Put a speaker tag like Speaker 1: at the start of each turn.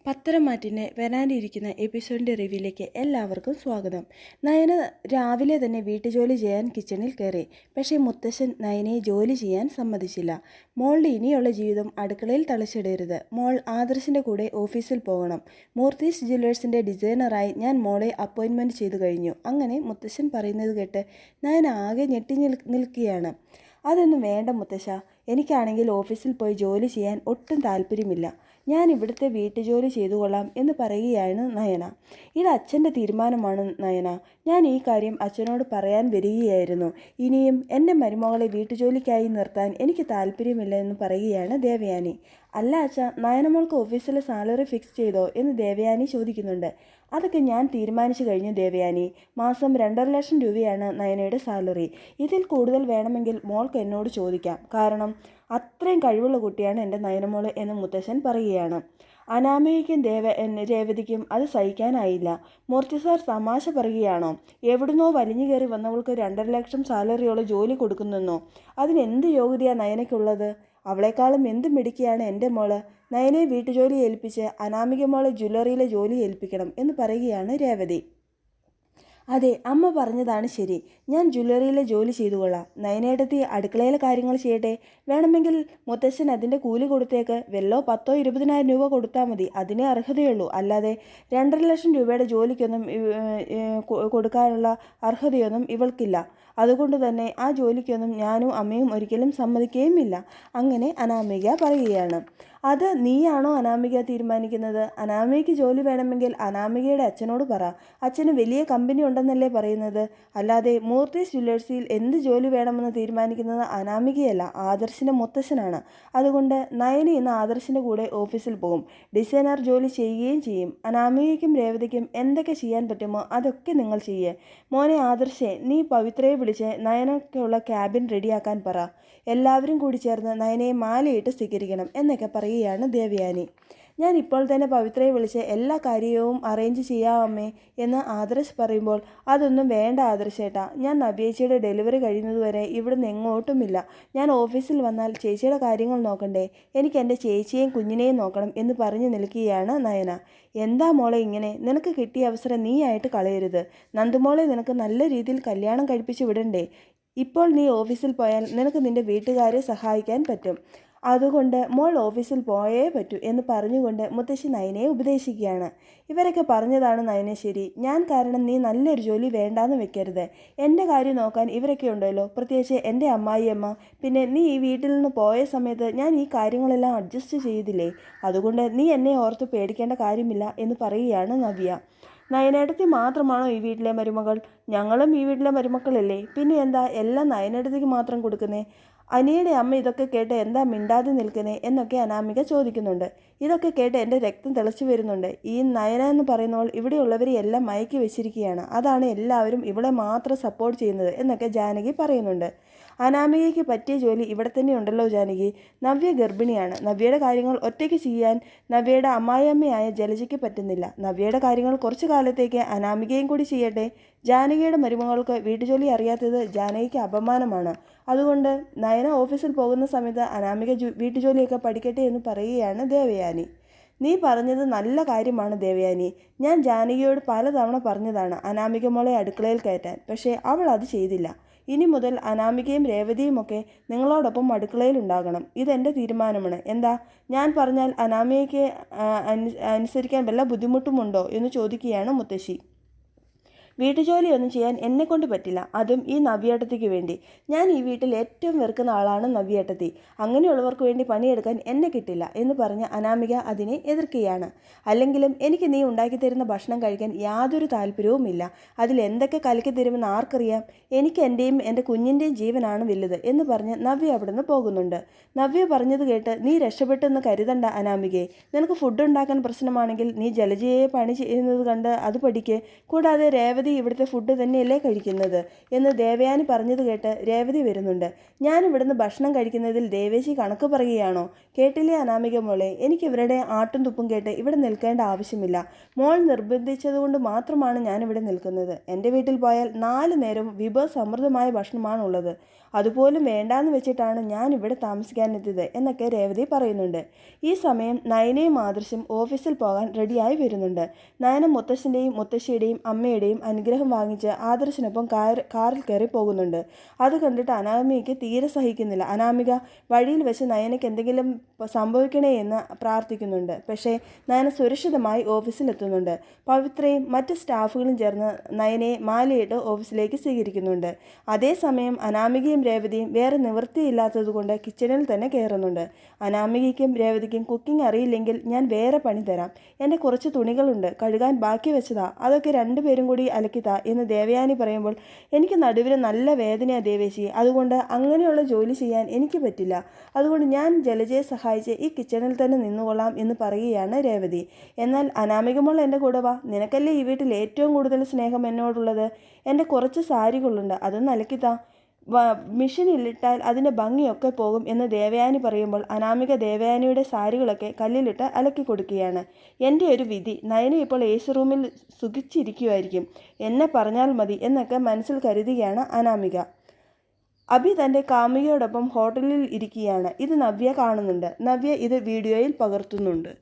Speaker 1: പത്തരമാറ്റിന് വരാനിരിക്കുന്ന എപ്പിസോഡിൻ്റെ റിവ്യൂയിലേക്ക് എല്ലാവർക്കും സ്വാഗതം. നയന രാവിലെ തന്നെ വീട്ടുജോലി ചെയ്യാൻ കിച്ചണിൽ കയറി. പക്ഷേ മുത്തശ്ശൻ നയനയെ ജോലി ചെയ്യാൻ സമ്മതിച്ചില്ല. മോളുടെ ഇനിയുള്ള ജീവിതം അടുക്കളയിൽ തളച്ചിടരുത്. മോൾ ആദർശിൻ്റെ കൂടെ ഓഫീസിൽ പോകണം. മൂർത്തീസ് ജ്വല്ലേഴ്സിൻ്റെ ഡിസൈനറായി ഞാൻ മോളെ അപ്പോയിൻമെൻറ്റ് ചെയ്തു കഴിഞ്ഞു. അങ്ങനെ മുത്തശ്ശൻ പറയുന്നത് കേട്ട് നയന ആകെ ഞെട്ടി നിൽക്കുകയാണ്. അതൊന്നും വേണ്ട മുത്തശ്ശ, എനിക്കാണെങ്കിൽ ഓഫീസിൽ പോയി ജോലി ചെയ്യാൻ ഒട്ടും താല്പര്യമില്ല. ഞാൻ ഇവിടുത്തെ വീട്ടുജോലി ചെയ്തു കൊള്ളാം എന്ന് പറയുകയാണ് നയന. ഇത് അച്ഛൻ്റെ തീരുമാനമാണ് നയന. ഞാൻ ഈ കാര്യം അച്ഛനോട് പറയാൻ വരികയായിരുന്നു. ഇനിയും എൻ്റെ മരുമകളെ വീട്ടുജോലിക്കായി നിർത്താൻ എനിക്ക് താല്പര്യമില്ല എന്ന് പറയുകയാണ് ദേവയാനി. അല്ല അച്ഛ, നയനമോൾക്ക് ഓഫീസിലെ സാലറി ഫിക്സ് ചെയ്തോ എന്ന് ദേവയാനി ചോദിക്കുന്നുണ്ട്. അതൊക്കെ ഞാൻ തീരുമാനിച്ചു കഴിഞ്ഞു ദേവയാനി. മാസം 2.5 ലക്ഷം രൂപയാണ് നയനയുടെ സാലറി. ഇതിൽ കൂടുതൽ വേണമെങ്കിൽ മോൾക്ക് എന്നോട് ചോദിക്കാം. കാരണം അത്രയും കഴിവുള്ള കുട്ടിയാണ് എൻ്റെ നയനമോള് എന്ന് മുത്തശ്ശൻ പറയുകയാണ്. അനാമികയ്ക്കും രേവതിക്കും അത് സഹിക്കാനായില്ല. മൂർത്തി സാർ തമാശ പറയുകയാണോ? എവിടുന്നോ വലിഞ്ഞു കയറി വന്നവൾക്ക് 2.5 ലക്ഷം സാലറിയുള്ള ജോലി കൊടുക്കുന്നെന്നോ? അതിനെന്ത് യോഗ്യതയാണ് നയനയ്ക്കുള്ളത്? അവളെക്കാളും എന്ത് മിടുക്കിയാണ് എൻ്റെ മോള്. നയനയെ വീട്ടുജോലി ഏൽപ്പിച്ച് അനാമിക മോളെ ജ്വല്ലറിയിലെ ജോലി ഏൽപ്പിക്കണം എന്ന് പറയുകയാണ് രേവതി. അതെ, അമ്മ പറഞ്ഞതാണ് ശരി. ഞാൻ ജ്വല്ലറിയിലെ ജോലി ചെയ്തു കൊള്ളാം. നയനേടത്തി അടുക്കളയിലെ കാര്യങ്ങൾ ചെയ്യട്ടെ. വേണമെങ്കിൽ മുത്തശ്ശൻ അതിൻ്റെ കൂലി കൊടുത്തേക്ക്. വെല്ലോ 10,000-20,000 രൂപ കൊടുത്താൽ മതി. അതിനേ അർഹതയുള്ളൂ. അല്ലാതെ 2.5 ലക്ഷം രൂപയുടെ ജോലിക്കൊന്നും കൊടുക്കാനുള്ള അർഹതയൊന്നും ഇവൾക്കില്ല. അതുകൊണ്ട് തന്നെ ആ ജോലിക്കൊന്നും ഞാനും അമ്മയും ഒരിക്കലും സമ്മതിക്കുകയുമില്ല. അങ്ങനെ അനാമിക പറയുകയാണ്. അത് നീയാണോ അനാമിക തീരുമാനിക്കുന്നത്? അനാമികയ്ക്ക് ജോലി വേണമെങ്കിൽ അനാമികയുടെ അച്ഛനോട് പറ. അച്ഛന് വലിയ കമ്പനി ഉണ്ടെന്നല്ലേ പറയുന്നത്. അല്ലാതെ മൂർത്തീസ് ജ്വല്ലേഴ്സിൽ എന്ത് ജോലി വേണമെന്ന് തീരുമാനിക്കുന്നത് അനാമികയല്ല, ആദർശിൻ്റെ മുത്തശ്ശനാണ്. അതുകൊണ്ട് നയന ഇന്ന് ആദർശിൻ്റെ കൂടെ ഓഫീസിൽ പോകും. ഡിസൈനർ ജോലി ചെയ്യുകയും ചെയ്യും. അനാമികയ്ക്കും രേവതിക്കും എന്തൊക്കെ ചെയ്യാൻ പറ്റുമോ അതൊക്കെ നിങ്ങൾ ചെയ്യേ. മോനെ ആദർശേ, നീ പവിത്രയെ വിളിച്ച് നയനയ്ക്കുള്ള ക്യാബിൻ റെഡിയാക്കാൻ പറ. എല്ലാവരും കൂടി ചേർന്ന് നയനയെ മാലയിട്ട് സ്വീകരിക്കണം എന്നൊക്കെ പറയുകയാണ് ദേവയാനി. ഞാൻ ഇപ്പോൾ തന്നെ പവിത്രയെ വിളിച്ച് എല്ലാ കാര്യവും അറേഞ്ച് ചെയ്യാമേ എന്ന് ആദർശ് പറയുമ്പോൾ, അതൊന്നും വേണ്ട ആദർശേട്ടാ. ഞാൻ നവ്യേച്ചിയുടെ ഡെലിവറി കഴിയുന്നതുവരെ ഇവിടുന്ന് എങ്ങോട്ടുമില്ല. ഞാൻ ഓഫീസിൽ വന്നാൽ ചേച്ചിയുടെ കാര്യങ്ങൾ നോക്കണ്ടേ? എനിക്ക് എൻ്റെ ചേച്ചിയെയും കുഞ്ഞിനെയും നോക്കണം എന്ന് പറഞ്ഞു നിൽക്കുകയാണ് നയന. എന്താ മോളെ ഇങ്ങനെ? നിനക്ക് കിട്ടിയ അവസരം നീ ആയിട്ട് കളയരുത്. നന്ദുമോളെ നിനക്ക് നല്ല രീതിയിൽ കല്യാണം കഴിപ്പിച്ച് വിടണ്ടേ? ഇപ്പോൾ നീ ഓഫീസിൽ പോയാൽ നിനക്ക് നിൻ്റെ വീട്ടുകാരെ സഹായിക്കാൻ പറ്റും. അതുകൊണ്ട് മോൾ ഓഫീസിൽ പോയേ പറ്റൂ എന്ന് പറഞ്ഞുകൊണ്ട് മുത്തശ്ശി നയനയെ ഉപദേശിക്കുകയാണ്. ഇവരൊക്കെ പറഞ്ഞതാണ് നയന ശരി. ഞാൻ കാരണം നീ നല്ലൊരു ജോലി വേണ്ടാന്ന് വെക്കരുത്. എൻ്റെ കാര്യം നോക്കാൻ ഇവരൊക്കെ ഉണ്ടല്ലോ, പ്രത്യേകിച്ച് എൻ്റെ അമ്മായിയമ്മ. പിന്നെ നീ ഈ വീട്ടിൽ നിന്ന് പോയ സമയത്ത് ഞാൻ ഈ കാര്യങ്ങളെല്ലാം അഡ്ജസ്റ്റ് ചെയ്തില്ലേ. അതുകൊണ്ട് നീ എന്നെ ഓർത്ത് പേടിക്കേണ്ട കാര്യമില്ല എന്ന് പറയുകയാണ് നവ്യ. നയനേടത്തി മാത്രമാണോ ഈ വീട്ടിലെ മരുമകൾ? ഞങ്ങളും ഈ വീട്ടിലെ മരുമക്കളല്ലേ. പിന്നെ എന്താ എല്ലാം നയനേടത്തിക്ക് മാത്രം കൊടുക്കുന്നേ? അനിയുടെ അമ്മ ഇതൊക്കെ കേട്ട് എന്താ മിണ്ടാതെ നിൽക്കുന്നേ എന്നൊക്കെ അനാമിക ചോദിക്കുന്നുണ്ട്. ഇതൊക്കെ കേട്ട് എൻ്റെ രക്തം തിളച്ചു വരുന്നുണ്ട്. ഈ നയന എന്ന് പറയുന്നവൾ ഇവിടെയുള്ളവരെ എല്ലാം മയക്കി വെച്ചിരിക്കുകയാണ്. അതാണ് എല്ലാവരും ഇവളെ മാത്രം സപ്പോർട്ട് ചെയ്യുന്നത് എന്നൊക്കെ ജാനകി പറയുന്നുണ്ട്. അനാമികയ്ക്ക് പറ്റിയ ജോലി ഇവിടെ തന്നെ ഉണ്ടല്ലോ ജാനകി. നവ്യ ഗർഭിണിയാണ്. നവ്യയുടെ കാര്യങ്ങൾ ഒറ്റയ്ക്ക് ചെയ്യാൻ നവ്യയുടെ അമ്മായിയമ്മയായ ജലജയ്ക്ക് പറ്റുന്നില്ല. നവ്യയുടെ കാര്യങ്ങൾ കുറച്ചു കാലത്തേക്ക് അനാമികയും കൂടി ചെയ്യട്ടെ. ജാനകിയുടെ മരുമകൾക്ക് വീട്ടുജോലി അറിയാത്തത് ജാനകിക്ക് അപമാനമാണ്. അതുകൊണ്ട് നയന ഓഫീസിൽ പോകുന്ന സമയത്ത് അനാമിക വീട്ടുജോലിയൊക്കെ പഠിക്കട്ടെ എന്ന് പറയുകയാണ് ദേവയാനി. നീ പറഞ്ഞത് നല്ല കാര്യമാണ് ദേവയാനി. ഞാൻ ജാനകിയോട് പലതവണ പറഞ്ഞതാണ് അനാമിക മോളെ അടുക്കളയിൽ കയറ്റാൻ. പക്ഷേ അവൾ അത് ചെയ്തില്ല. ഇനി മുതൽ അനാമികയും രേവതിയും ഒക്കെ നിങ്ങളോടൊപ്പം അടുക്കളയിൽ ഉണ്ടാകണം. ഇതെൻ്റെ തീരുമാനമാണ്. എന്താ, ഞാൻ പറഞ്ഞാൽ അനാമികയ്ക്ക് അനുസരിക്കാൻ വല്ല ബുദ്ധിമുട്ടുമുണ്ടോ എന്ന് ചോദിക്കുകയാണ് മുത്തശ്ശി. വീട്ടുജോലിയൊന്നും ചെയ്യാൻ എന്നെക്കൊണ്ട് പറ്റില്ല, അതും ഈ നവ്യേട്ടത്തിക്ക് വേണ്ടി. ഞാൻ ഈ വീട്ടിൽ ഏറ്റവും വെറുക്കുന്ന ആളാണ് നവ്യേട്ടത്തി. അങ്ങനെയുള്ളവർക്ക് വേണ്ടി പണിയെടുക്കാൻ എന്നെ കിട്ടില്ല എന്ന് പറഞ്ഞ് അനാമിക അതിനെ എതിർക്കുകയാണ്. അല്ലെങ്കിലും എനിക്ക് നീ ഉണ്ടാക്കി തരുന്ന ഭക്ഷണം കഴിക്കാൻ യാതൊരു താല്പര്യവുമില്ല. അതിൽ എന്തൊക്കെ കലക്കി തരുമെന്ന് ആർക്കറിയാം. എനിക്ക് എൻ്റെയും എൻ്റെ കുഞ്ഞിൻ്റെയും ജീവനാണ് വലുത് എന്ന് പറഞ്ഞ് നവ്യ അവിടുന്ന് പോകുന്നുണ്ട്. നവ്യ പറഞ്ഞത് കേട്ട് നീ രക്ഷപ്പെട്ടെന്ന് കരുതണ്ട അനാമികയെ. നിനക്ക് ഫുഡ് ഉണ്ടാക്കാൻ പ്രശ്നമാണെങ്കിൽ നീ ജലജയെ പണി ചെയ്യുന്നത് കണ്ട് അത് പഠിക്ക്. കൂടാതെ രേവതി ഇവിടുത്തെ ഫുഡ് തന്നെയല്ലേ കഴിക്കുന്നത് എന്ന് ദേവയാനി പറഞ്ഞത് കേട്ട് രേവതി വരുന്നുണ്ട്. ഞാൻ ഇവിടുന്ന് ഭക്ഷണം കഴിക്കുന്നതിൽ ദേവേശി കണക്ക് പറയുകയാണോ? കേട്ടില്ലേ അനാമിക മോളെ, എനിക്ക് ഇവരുടെ ആട്ടും തുപ്പും കേട്ട് ഇവിടെ നിൽക്കേണ്ട ആവശ്യമില്ല. മോൾ നിർബന്ധിച്ചതുകൊണ്ട് മാത്രമാണ് ഞാനിവിടെ നിൽക്കുന്നത്. എൻ്റെ വീട്ടിൽ പോയാൽ 4 നേരവും വിഭവസമൃദ്ധമായ ഭക്ഷണമാണുള്ളത്. അതുപോലും വേണ്ടാന്ന് വെച്ചിട്ടാണ് ഞാൻ ഇവിടെ താമസിക്കാനെത്തിയത് എന്നൊക്കെ രേവതി പറയുന്നുണ്ട്. ഈ സമയം നയനയും ആദർശും ഓഫീസിൽ പോകാൻ റെഡിയായി വരുന്നുണ്ട്. നയന മുത്തശ്ശൻ്റെയും മുത്തശ്ശിയുടെയും അമ്മയുടെയും അനുഗ്രഹം വാങ്ങിച്ച് ആദർശിനൊപ്പം കാറിൽ കയറി പോകുന്നുണ്ട്. അത് കണ്ടിട്ട് അനാമികയ്ക്ക് തീരെ സഹിക്കുന്നില്ല. അനാമിക വഴിയിൽ വെച്ച് നയനയ്ക്ക് എന്തെങ്കിലും സംഭവിക്കണേ എന്ന് പ്രാർത്ഥിക്കുന്നുണ്ട്. പക്ഷേ നയന സുരക്ഷിതമായി ഓഫീസിലെത്തുന്നുണ്ട്. പവിത്രയും മറ്റ് സ്റ്റാഫുകളും ചേർന്ന് നയനയെ മാലയിട്ട് ഓഫീസിലേക്ക് സ്വീകരിക്കുന്നുണ്ട്. അതേസമയം അനാമികയും രേവതിയും വേറെ നിവൃത്തിയില്ലാത്തതുകൊണ്ട് കിച്ചണിൽ തന്നെ കയറുന്നുണ്ട്. അനാമികയ്ക്കും രേവതിക്കും കുക്കിംഗ് അറിയില്ലെങ്കിൽ ഞാൻ വേറെ പണി തരാം. എൻ്റെ കുറച്ച് തുണികളുണ്ട്, കഴുകാൻ ബാക്കി വെച്ചതാ, അതൊക്കെ രണ്ടുപേരും കൂടി അലക്കിത്താ എന്ന് ദേവയാനി പറയുമ്പോൾ എനിക്ക് നടുവിന് നല്ല വേദനയാണ് ദേവേശി. അതുകൊണ്ട് അങ്ങനെയുള്ള ജോലി ചെയ്യാൻ എനിക്ക് പറ്റില്ല. അതുകൊണ്ട് ഞാൻ ജലജയെ സഹായിച്ച് ഈ കിച്ചണിൽ തന്നെ നിന്നുകൊള്ളാം എന്ന് പറയുകയാണ് രേവതി. എന്നാൽ അനാമികമോൾ എൻ്റെ കൂടെ വാ, നിനക്കല്ലേ ഈ വീട്ടിൽ ഏറ്റവും കൂടുതൽ സ്നേഹം എന്നോടുള്ളത്. എൻ്റെ കുറച്ച് സാരികളുണ്ട്, അതൊന്ന് അലക്കിത്താ, മെഷീനിലിട്ടാൽ അതിൻ്റെ ഭംഗിയൊക്കെ പോകും എന്ന് ദേവയാനി പറയുമ്പോൾ അനാമിക ദേവയാനിയുടെ സാരികളൊക്കെ കല്ലിലിട്ട് അലക്കി കൊടുക്കുകയാണ്. എൻ്റെ ഒരു വിധി, നയന ഇപ്പോൾ AC റൂമിൽ സുഖിച്ചിരിക്കുമായിരിക്കും, എന്നെ പറഞ്ഞാൽ മതി എന്നൊക്കെ മനസ്സിൽ കരുതുകയാണ് അനാമിക. അഭി തൻ്റെ കാമുകിയോടൊപ്പം ഹോട്ടലിൽ ഇരിക്കുകയാണ്. ഇത് നവ്യ കാണുന്നുണ്ട്. നവ്യ ഇത് വീഡിയോയിൽ പകർത്തുന്നുണ്ട്.